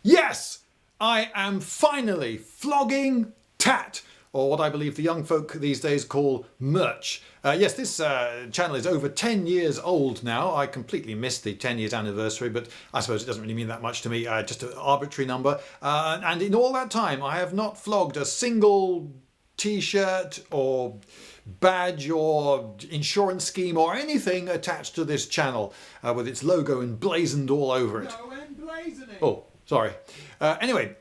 Yes, I am finally flogging tat, or what I believe the young folk these days call merch. Yes, this channel is over 10 years old now. I completely missed the 10 years anniversary, but I suppose it doesn't really mean that much to me, just an arbitrary number. And in all that time, I have not flogged a single t-shirt or badge or insurance scheme or anything attached to this channel with its logo emblazoned all over it. No emblazoning! Oh, sorry. Anyway,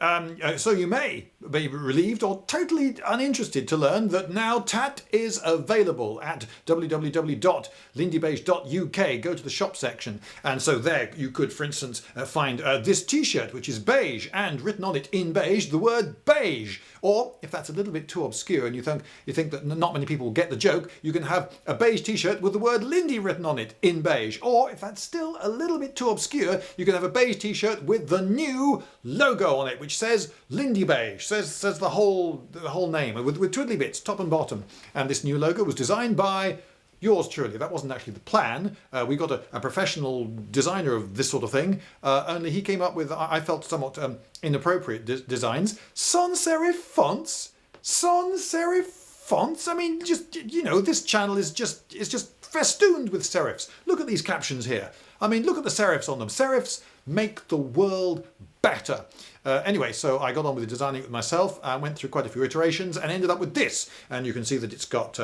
so you may be relieved or totally uninterested to learn that now tat is available at www.lindybeige.uk. Go to the shop section, and so there you could, for instance, find this t-shirt which is beige and written on it in beige the word beige. Or if that's a little bit too obscure and you think that not many people will get the joke, you can have a beige t-shirt with the word Lindy written on it in beige. Or if that's still a little bit too obscure, you can have a beige t-shirt with the new logo on it, which says Lindybeige, says the whole name with twiddly bits top and bottom. And this new logo was designed by yours truly. That wasn't actually the plan. We got a professional designer of this sort of thing, only he came up with, I felt, somewhat inappropriate designs. Sans serif fonts? Sans serif fonts? I mean, just, you know, this channel is just festooned with serifs. Look at these captions here. I mean, look at the serifs on them. Serifs make the world better. Anyway, so I got on with designing it with myself. I went through quite a few iterations and ended up with this. And you can see that it's got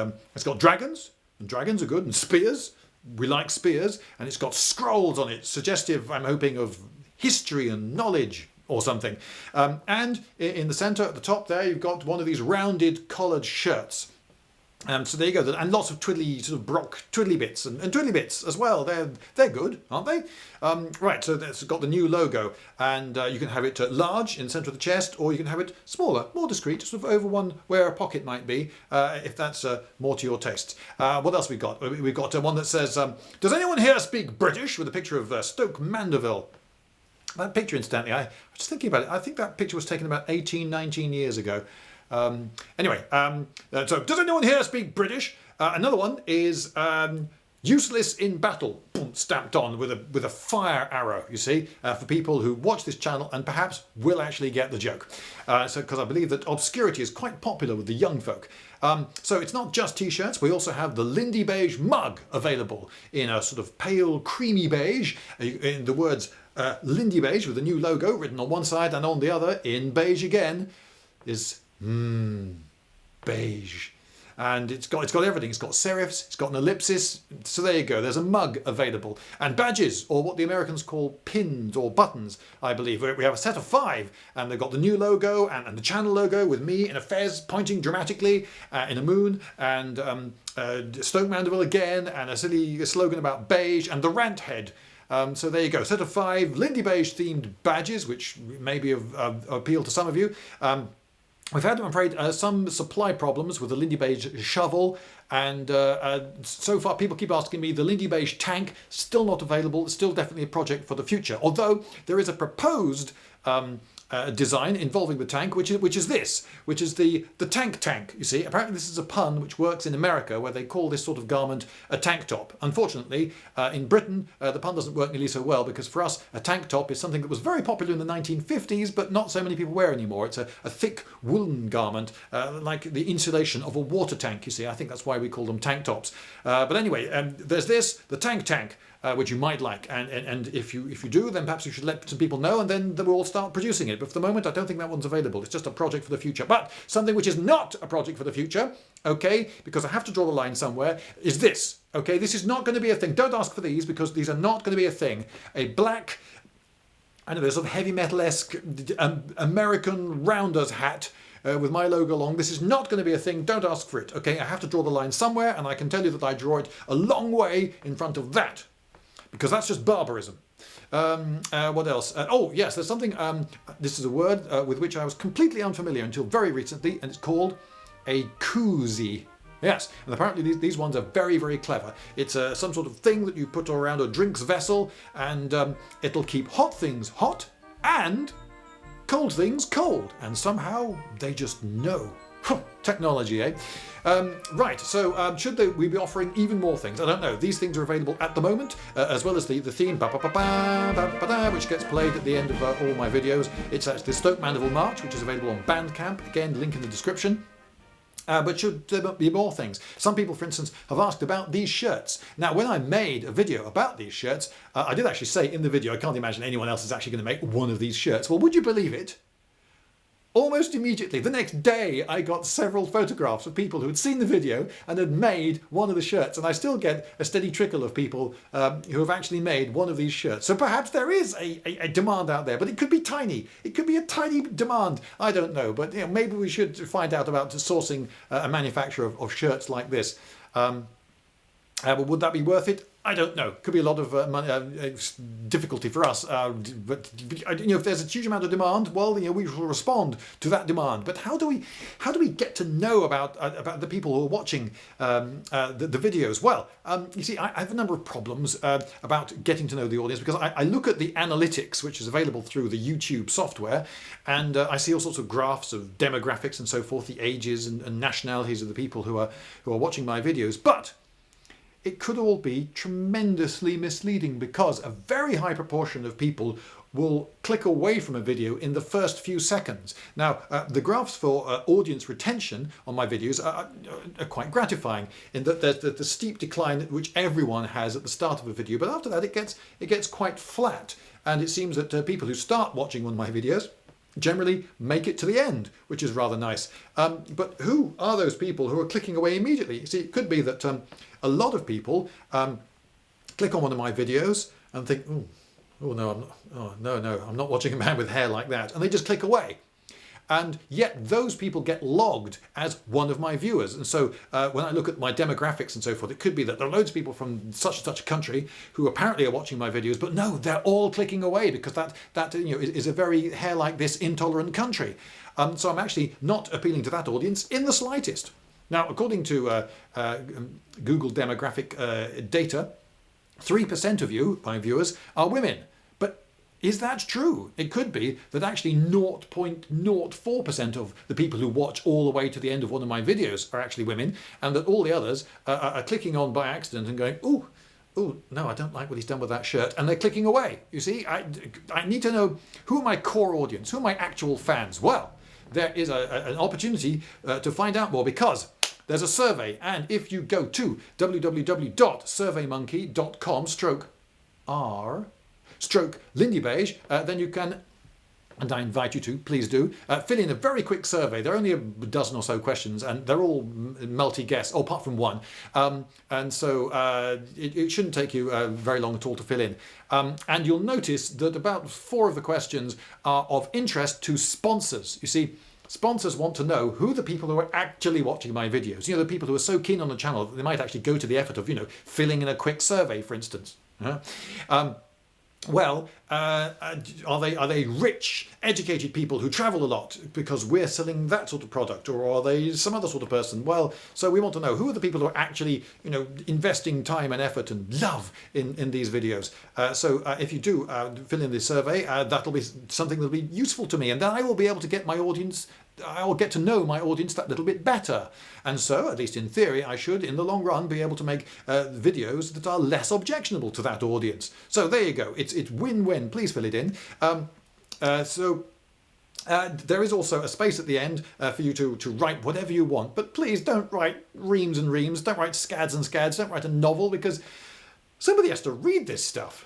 dragons, and dragons are good, and spears. We like spears. And it's got scrolls on it, suggestive, I'm hoping, of history and knowledge or something. And in the centre at the top there, you've got one of these rounded collared shirts. So there you go, and lots of twiddly sort of Brock twiddly bits and twiddly bits as well. They're good, aren't they? Right, so it's got the new logo, and you can have it large in the centre of the chest, or you can have it smaller, more discreet, sort of over one where a pocket might be, if that's more to your taste. What else we got? We've got one that says, "Does anyone here speak British?" with a picture of Stoke Mandeville. That picture, incidentally, I was just thinking about it. I think that picture was taken about 18, 19 years ago. Anyway, so does anyone here speak British? Another one is useless in battle, boom, stamped on with a fire arrow, you see, for people who watch this channel and perhaps will actually get the joke. So because I believe that obscurity is quite popular with the young folk. So it's not just t-shirts, we also have the Lindybeige mug available in a sort of pale creamy beige, in the words Lindybeige with a new logo written on one side, and on the other in beige again is beige. And it's got everything. It's got serifs, it's got an ellipsis. So there you go, there's a mug available. And badges, or what the Americans call pins or buttons, I believe. We have a set of 5, and they've got the new logo and the channel logo with me in a fez pointing dramatically in a moon, and Stoke Mandeville again, and a silly slogan about beige, and the rant head. So there you go, set of 5 Lindybeige themed badges, which may be of appeal to some of you. We've had, I'm afraid, some supply problems with the Lindybeige shovel, and so far people keep asking me, the Lindybeige tank, still not available. It's still definitely a project for the future, although there is a proposed design involving the tank, which is the tank. You see, apparently this is a pun which works in America, where they call this sort of garment a tank top. Unfortunately, in Britain, the pun doesn't work nearly so well, because for us, a tank top is something that was very popular in the 1950s, but not so many people wear anymore. It's a thick woolen garment, like the insulation of a water tank. You see, I think that's why we call them tank tops. But anyway, there's the tank. Which you might like, and if you do, then perhaps you should let some people know, and then we'll all start producing it. But for the moment, I don't think that one's available. It's just a project for the future. But something which is not a project for the future, okay, because I have to draw the line somewhere, is this. Okay, this is not going to be a thing. Don't ask for these, because these are not going to be a thing. A black, I don't know, sort of heavy metal-esque American rounders hat with my logo along. This is not going to be a thing. Don't ask for it. Okay, I have to draw the line somewhere, and I can tell you that I draw it a long way in front of that, because that's just barbarism. What else? Oh, yes, there's something, this is a word with which I was completely unfamiliar until very recently, and it's called a koozie. Yes, and apparently these ones are very, very clever. It's some sort of thing that you put around a drinks vessel, and it'll keep hot things hot and cold things cold, and somehow they just know. Technology, eh? Right, so should we be offering even more things? I don't know. These things are available at the moment, as well as the theme, which gets played at the end of all my videos. It's actually the Stoke Mandeville March, which is available on Bandcamp. Again, link in the description. But should there be more things? Some people, for instance, have asked about these shirts. Now, when I made a video about these shirts, I did actually say in the video, I can't imagine anyone else is actually going to make one of these shirts. Well, would you believe it? Almost immediately, the next day, I got several photographs of people who had seen the video and had made one of the shirts. And I still get a steady trickle of people who have actually made one of these shirts. So perhaps there is a demand out there, but it could be tiny. It could be a tiny demand. I don't know. But maybe we should find out about sourcing a manufacturer of shirts like this. But would that be worth it? I don't know. Could be a lot of difficulty for us. But if there's a huge amount of demand, well, we will respond to that demand. But how do we get to know about the people who are watching the videos? Well, you see, I have a number of problems about getting to know the audience, because I look at the analytics, which is available through the YouTube software, and I see all sorts of graphs of demographics and so forth, the ages and nationalities of the people who are watching my videos. But it could all be tremendously misleading, because a very high proportion of people will click away from a video in the first few seconds. Now, the graphs for audience retention on my videos are quite gratifying, in that there's the steep decline which everyone has at the start of a video, but after that it gets quite flat, and it seems that people who start watching one of my videos generally make it to the end, which is rather nice. But who are those people who are clicking away immediately? See, it could be that a lot of people click on one of my videos and think, oh no, I'm not watching a man with hair like that, and they just click away. And yet those people get logged as one of my viewers. And so when I look at my demographics and so forth, it could be that there are loads of people from such and such a country who apparently are watching my videos, but no, they're all clicking away because that is a very hair like this intolerant country. So I'm actually not appealing to that audience in the slightest. Now, according to Google demographic data, 3% of you, my viewers, are women. Is that true? It could be that actually 0.04% of the people who watch all the way to the end of one of my videos are actually women, and that all the others are clicking on by accident and going, oh, no, I don't like what he's done with that shirt, and they're clicking away. You see, I need to know, who are my core audience? Who are my actual fans? Well, there is an opportunity to find out more, because there's a survey, and if you go to www.surveymonkey.com/r/Lindybeige, then you can, and I invite you to, please do, fill in a very quick survey. There are only a dozen or so questions, and they're all multi-guess, apart from one. And so it shouldn't take you very long at all to fill in. And you'll notice that about 4 of the questions are of interest to sponsors. You see, sponsors want to know who the people who are actually watching my videos. The people who are so keen on the channel that they might actually go to the effort of, filling in a quick survey, for instance. Well, are they rich, educated people who travel a lot because we're selling that sort of product, or are they some other sort of person? Well, so we want to know who are the people who are actually, investing time and effort and love in these videos. So if you do fill in this survey, that'll be something that'll be useful to me, and then I will be able to get my audience. I will get to know my audience that little bit better. And so, at least in theory, I should, in the long run, be able to make videos that are less objectionable to that audience. So there you go. It's win-win. Please fill it in. There is also a space at the end for you to write whatever you want. But please don't write reams and reams. Don't write scads and scads. Don't write a novel, because somebody has to read this stuff.